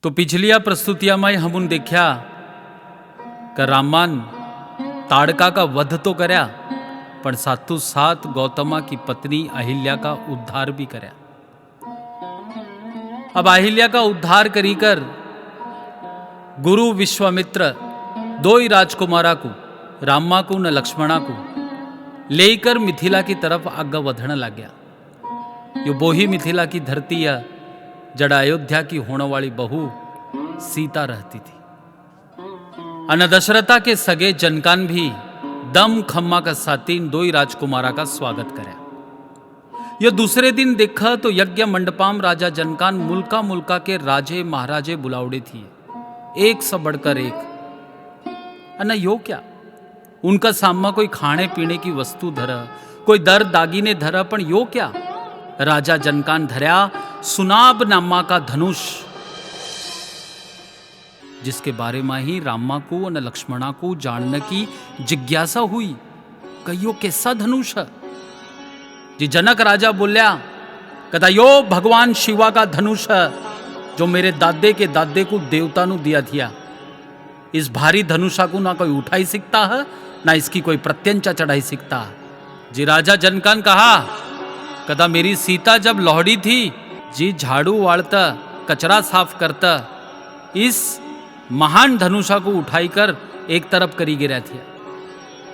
तो पिछलिया प्रस्तुतियां में हमने देखा कि रामान ताड़का का वध तो करया पर साथों साथ गौतमा की पत्नी अहिल्या का उद्धार भी करया। अब अहिल्या का उद्धार करीकर गुरु विश्वामित्र दो ही राजकुमारा को रामा को न लक्ष्मणा को लेकर मिथिला की तरफ आगे बढ़ने लग गया। यो बोही मिथिला की धरती है जड़ा अयोध्या की होने वाली बहू सीता रहती थी। अन दशरथा के सगे जनकान भी दम खम्मा का सातीन दो ही राजकुमारा का स्वागत करे। यह दूसरे दिन देखा तो यज्ञ मंडपाम राजा जनकान मुल्का मुल्का के राजे महाराजे बुलावड़े थी, एक से बढ़कर एक। अना यो क्या उनका सामना कोई खाने पीने की वस्तु धरा, कोई दर दागीने धरा, पण यो क्या राजा जनकान धर्या सुनाब नामा का धनुष, जिसके बारे में ही रामा को और लक्ष्मणा को जानने की जिज्ञासा हुई। कहियो कैसा धनुष है? जी जनक राजा बोलिया कहता यो भगवान शिवा का धनुष है जो मेरे दादे के दादे को देवता नु दिया थिया। इस भारी धनुषा को ना कोई उठाई सकता है ना इसकी कोई प्रत्यंचा चढ़ाई सकता है। जी राजा जनकान कहा कहता मेरी सीता जब लौड़ी थी जी झाड़ू वाड़ता कचरा साफ करता इस महान धनुषा को उठाई कर एक तरफ करी गिरा थिया।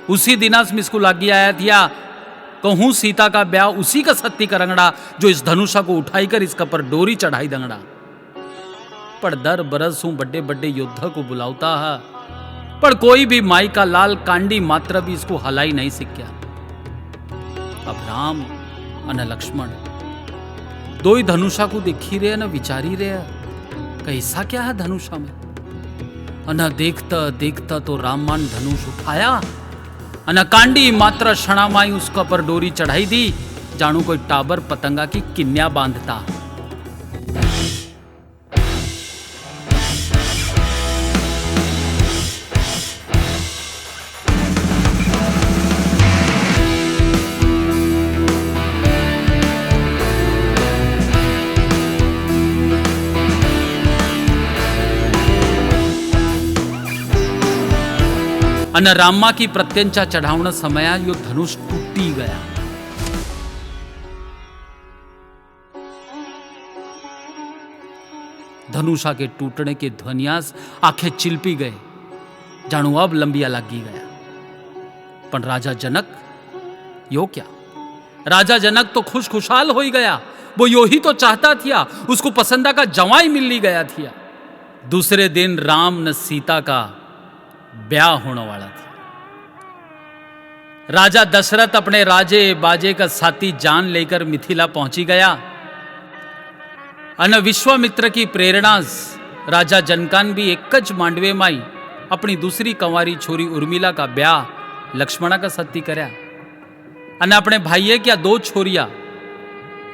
उसी दिनास मिसको लागी आया थिया कहूं सीता का ब्याह उसी का सत्ती करंगड़ा जो इस धनुषा को उठाई कर इसका पर डोरी चढ़ाई दंगड़ा। पर दर बरस हूं बड़े बड़े योद्धा को बुलावता है पर कोई भी माई का लाल कांडी मात्र भी इसको हलाई नहीं सिक्या। अब राम अन लक्ष्मण दो ही धनुषा को देखी रहे न विचारी रहे कैसा क्या है धनुषा में। अना देखता देखता तो राममान धनुष उठाया अना कांडी मात्र क्षणामाई उसका पर डोरी चढ़ाई दी जानू कोई टाबर पतंगा की किन्या बांधता। अन रामा की प्रत्यंचा चढ़ावना समय यो धनुष टूटी गया। धनुषा के टूटने के ध्वनियास आंखें चिलपी गए जानू अब लंबिया लगी गया। पर राजा जनक यो क्या राजा जनक तो खुश खुशहाल हो ही गया। वो यो ही तो चाहता थिया उसको पसंदा का जवाई मिल ली गया थिया। दूसरे दिन राम न सीता का ब्याह होने वाला था। राजा दशरथ अपने राजे बाजे का साथी जान लेकर मिथिला पहुंची गया। अन विश्वामित्र की प्रेरणा राजा जनकान भी एकच मांडवे माई अपनी दूसरी कंवारी छोरी उर्मिला का ब्याह लक्ष्मणा का सत्ती करया। अन अपने भाइये क्या दो छोरिया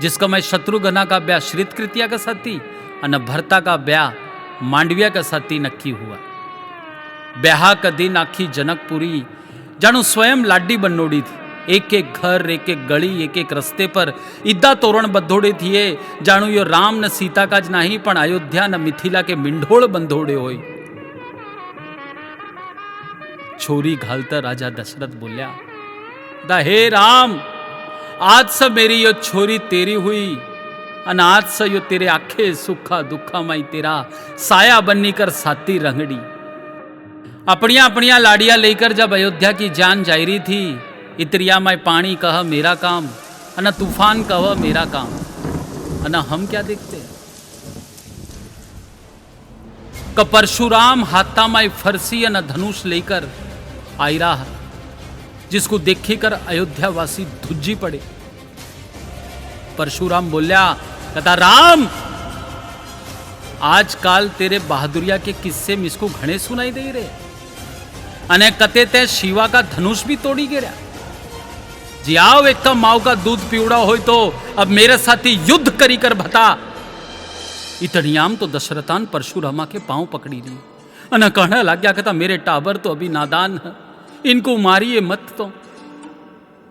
जिसका मैं शत्रुघ्ना का ब्याह श्रितकृतिया का सत्ती अन भरता का ब्याह मांडविया का सत्ती नक्की हुआ। ब्याह का दिन आखी जनकपुरी जानू स्वयं लाडी बनोड़ी थी। एक एक घर एक एक गली एक एक रस्ते पर इद्दा तोरण बंधोड़े थिए जानू यो राम न सीता का ज नहीं पण अयोध्या न मिथिला के मिंढोड़ बंधोड़े होई। छोरी घालता राजा दशरथ बोलिया दा हे राम आज से मेरी यो छोरी तेरी हुई अन आज से यो तेरे आखे सुखा दुखा माई तेरा साया बन्नी कर साथी रंगड़ी। अपनिया अपनिया लाड़िया लेकर जब अयोध्या की जान जायरी थी इतरिया में पानी कह मेरा काम अना तूफान कह मेरा काम। अना हम क्या देखते हैं क परशुराम हाथा माई फरसी अना धनुष लेकर आई रहा जिसको देखी कर अयोध्या वासी धुज्जी पड़े। परशुराम बोलिया कहता राम आजकल तेरे बहादुरिया के किस्से मिसको घणे सुनाई दे रहे अने कते ते शिवा का धनुष भी तोड़ी गिरा। जी आओ एक का माओ का दूध पीवड़ा हो तो अब मेरे साथी युद्ध करी कर भता। इतनियाम तो दशरथान परशुरामा के पांव पकड़ी रही अने कहने लग गया कहता मेरे टाबर तो अभी नादान है इनको मारिए मत। तो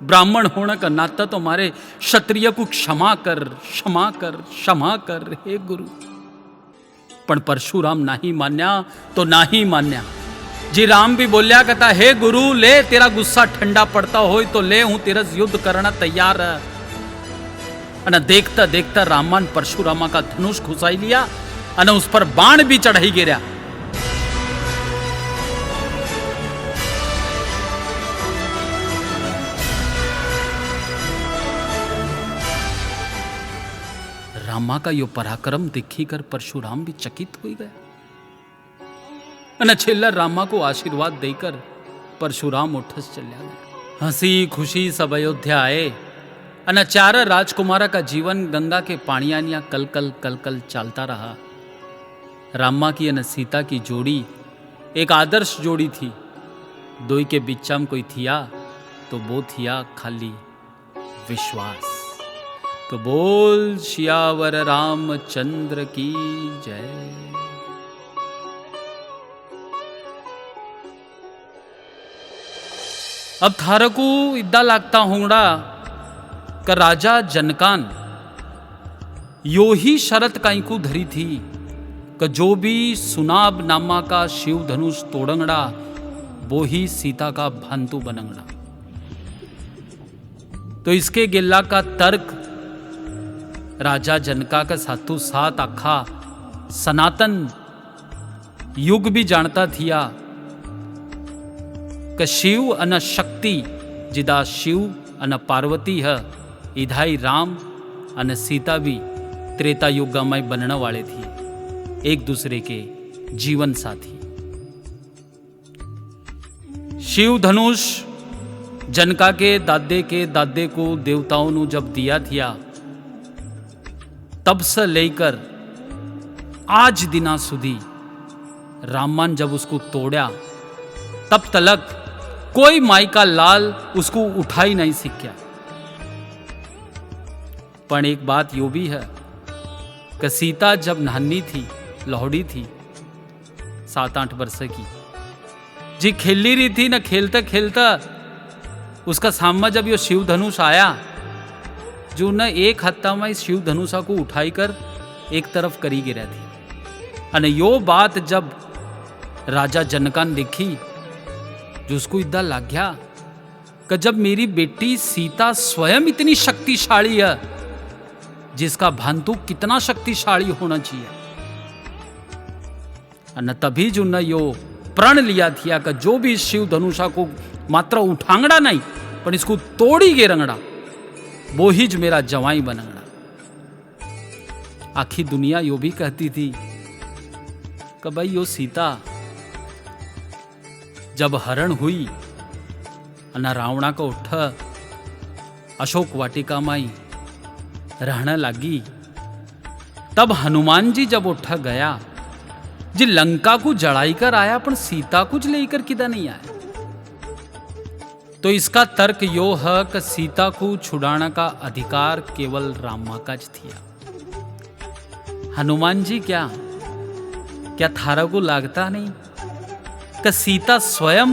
ब्राह्मण होने का नाता तो मारे क्षत्रिय को क्षमा कर क्षमा कर क्षमा कर हे गुरु। पण परशुराम नाही मान्या तो नाही मान्या। जी राम भी बोल्या कहता हे गुरु ले तेरा गुस्सा ठंडा पड़ता हो तो ले हूं तेरस युद्ध करना तैयार है। अन देखता देखता रामान परशुरामा का धनुष घुसाई लिया अन उस पर बाण भी चढ़ाई गिरा। रामा का यो पराक्रम देखी कर परशुराम भी चकित हो गया। छेल्ला रामा को आशीर्वाद देकर परशुराम उठस चल्या गया। हंसी खुशी सब अयोध्या आए। चार राजकुमारा का जीवन गंगा के पानियानिया कल कल कल कल चलता रहा। रामा की अन सीता की जोड़ी एक आदर्श जोड़ी थी। दोई के बिच्चाम कोई थिया तो वो थिया खाली विश्वास। तो बोल सियावर रामचंद्र की जय। अब थारकू इद्दा लागता होंगड़ा का राजा जनकान यो ही शरत काईकू धरी थी कि जो भी सुनाब नामा का शिव धनुष तोड़ंगड़ा वो ही सीता का भांतु बनंगड़ा। तो इसके गिल्ला का तर्क राजा जनका का साथू साथ आखा सनातन युग भी जानता थिया कि शिव अन शक्ति जिदा शिव अन पार्वती है इधाई राम अन सीता भी त्रेता युग में बनने वाले थी एक दूसरे के जीवन साथी। शिव धनुष जनका के दादे को देवताओं ने जब दिया थिया तब से लेकर आज दिना सुधी रामान जब उसको तोड़ा तब तलक कोई माई का लाल उसको उठा ही नहीं सीखा। पर एक बात यो भी है कि सीता जब नन्ही थी लौड़ी थी 7-8 वर्ष की जी खेली रही थी न खेलता खेलता उसका सामने जब यो शिव धनुष आया जो न एक हत्ता में इस शिव धनुषा को उठाई कर एक तरफ करी गिरा थी। अने यो बात जब राजा जनका ने देखी जो उसको इतना लग गया कि जब मेरी बेटी सीता स्वयं इतनी शक्तिशाली है जिसका भांतु कितना शक्तिशाली होना चाहिए। अन तभी जो न यो प्रण लिया थिया कि जो भी शिव धनुषा को मात्र उठांगड़ा नहीं पर इसको तोड़ी गे रंगड़ा वो ही जो मेरा जवाई बनंगड़ा। आखी दुनिया यो भी कहती थी कि भाई यो सीता जब हरण हुई अना रावणा को उठ अशोक वाटिका माई रहने लगी तब हनुमान जी जब उठ गया जी लंका को जड़ाई कर आया पर सीता कुछ लेकर किदा नहीं आया। तो इसका तर्क यो है कि सीता को छुड़ाने का अधिकार केवल रामा का ज थिया। हनुमान जी क्या थारा को लागता नहीं कि सीता स्वयं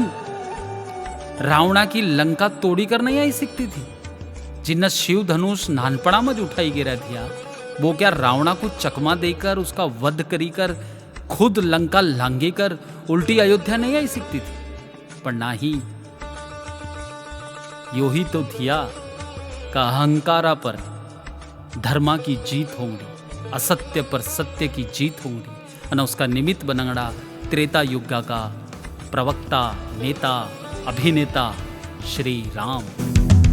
रावणा की लंका तोड़ी कर नहीं आई सकती थी। जिन्ना शिव धनुष नानपड़ा में उठाई गिरा थिया वो क्या रावणा को चकमा देकर उसका वध करी कर खुद लंका लांगे कर उल्टी अयोध्या नहीं आई सकती थी। पर ना ही यो ही तो थिया का अहंकारा पर धर्मा की जीत होंगी असत्य पर सत्य की जीत होंगी और उसका निमित्त बनंगड़ा त्रेता युग का प्रवक्ता नेता अभिनेता श्री राम।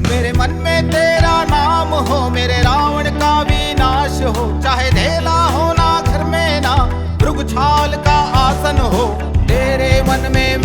मेरे मन में तेरा नाम हो मेरे रावण का विनाश हो चाहे धेला हो ना घर में ना भृगुछाल का आसन हो तेरे मन में